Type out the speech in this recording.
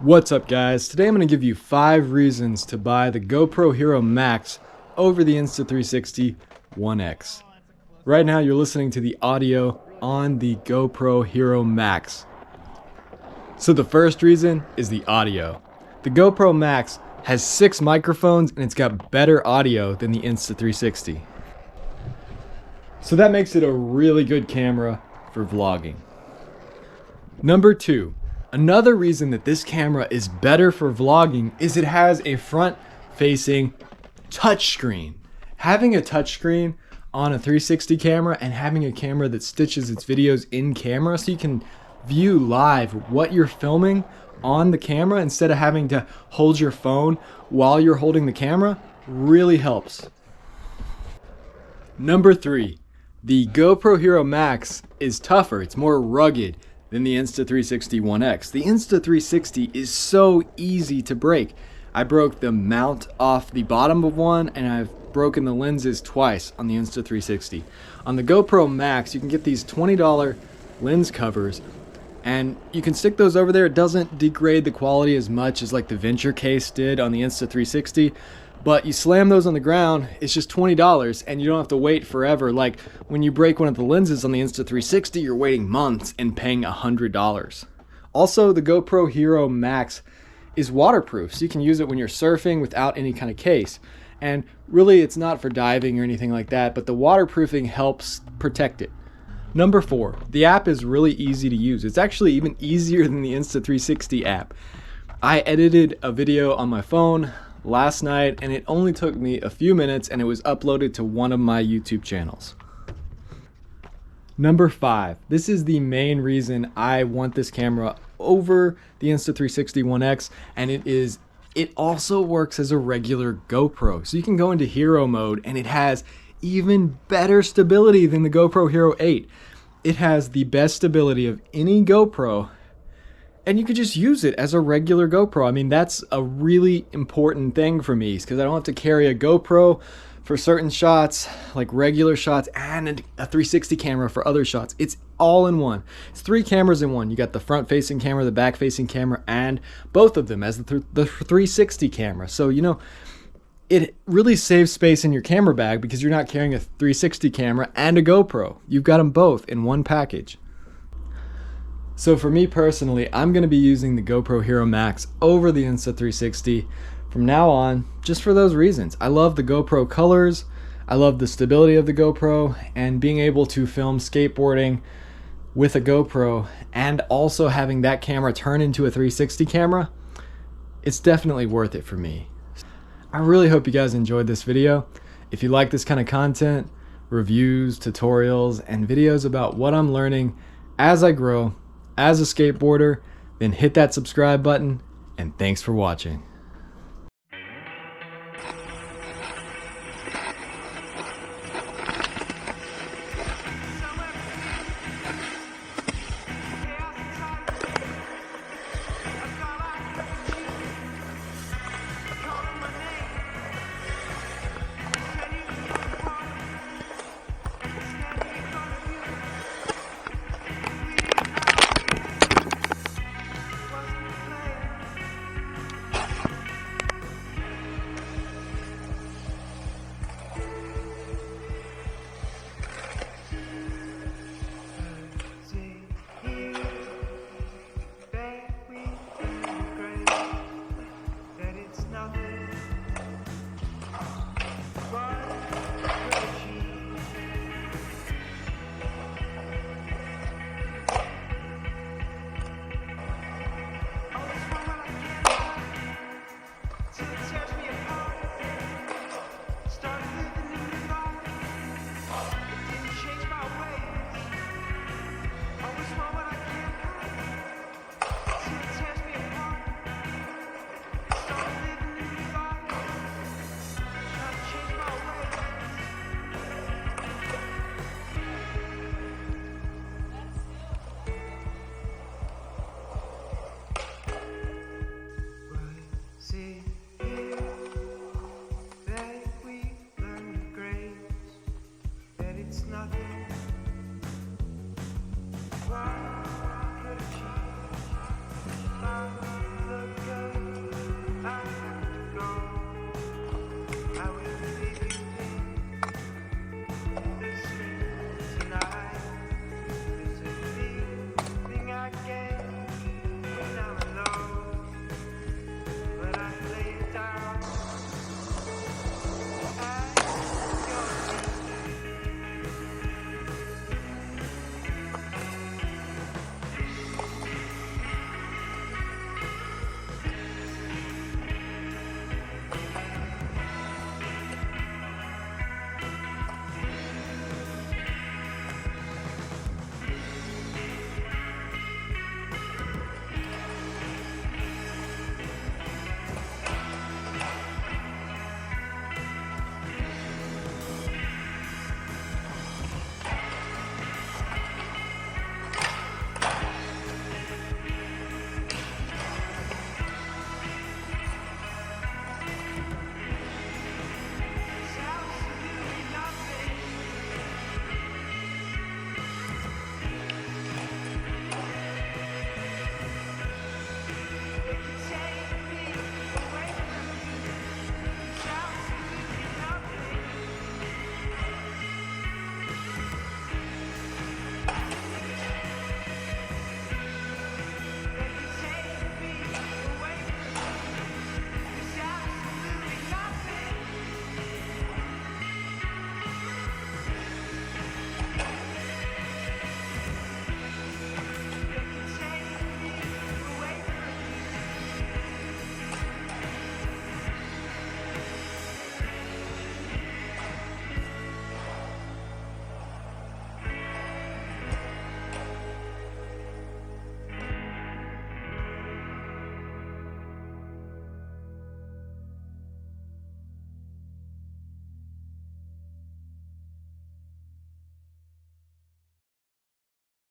What's up guys, today I'm going to give you 5 reasons to buy the GoPro Hero Max over the Insta360 One X. Right now you're listening to the audio on the GoPro Hero Max. So the first reason is the audio. The GoPro Max has 6 microphones and it's got better audio than the Insta360. So that makes it a really good camera for vlogging. Number 2. Another reason that this camera is better for vlogging is it has a front-facing touchscreen. Having a touchscreen on a 360 camera and having a camera that stitches its videos in camera so you can view live what you're filming on the camera instead of having to hold your phone while you're holding the camera really helps. Number 3. The GoPro Hero Max is tougher. It's more rugged than the Insta360 One X. The Insta360 is so easy to break. I broke the mount off the bottom of one and I've broken the lenses twice on the Insta360. On the GoPro Max, you can get these $20 lens covers and you can stick those over there. It doesn't degrade the quality as much as like the Venture case did on the Insta360. But you slam those on the ground, it's just $20 and you don't have to wait forever. Like when you break one of the lenses on the Insta360, you're waiting months and paying $100. Also, the GoPro Hero Max is waterproof, so you can use it when you're surfing without any kind of case. And really, it's not for diving or anything like that, but the waterproofing helps protect it. Number 4, the app is really easy to use. It's actually even easier than the Insta360 app. I edited a video on my phone last night and it only took me a few minutes and it was uploaded to one of my YouTube channels. Number 5, this is the main reason I want this camera over the Insta360 One X, and it also works as a regular GoPro. So you can go into hero mode and it has even better stability than the GoPro Hero 8. It has the best stability of any GoPro. And you could just use it as a regular GoPro. I mean, that's a really important thing for me because I don't have to carry a GoPro for certain shots, like regular shots, and a 360 camera for other shots. It's all in one. It's 3 cameras in one. You got the front-facing camera, the back-facing camera, and both of them as the 360 camera. So, you know, it really saves space in your camera bag because you're not carrying a 360 camera and a GoPro. You've got them both in one package. So for me personally, I'm going to be using the GoPro Hero Max over the Insta360 from now on, just for those reasons. I love the GoPro colors, I love the stability of the GoPro, and being able to film skateboarding with a GoPro and also having that camera turn into a 360 camera, it's definitely worth it for me. I really hope you guys enjoyed this video. If you like this kind of content, reviews, tutorials, and videos about what I'm learning as I grow as a skateboarder, then hit that subscribe button, and thanks for watching.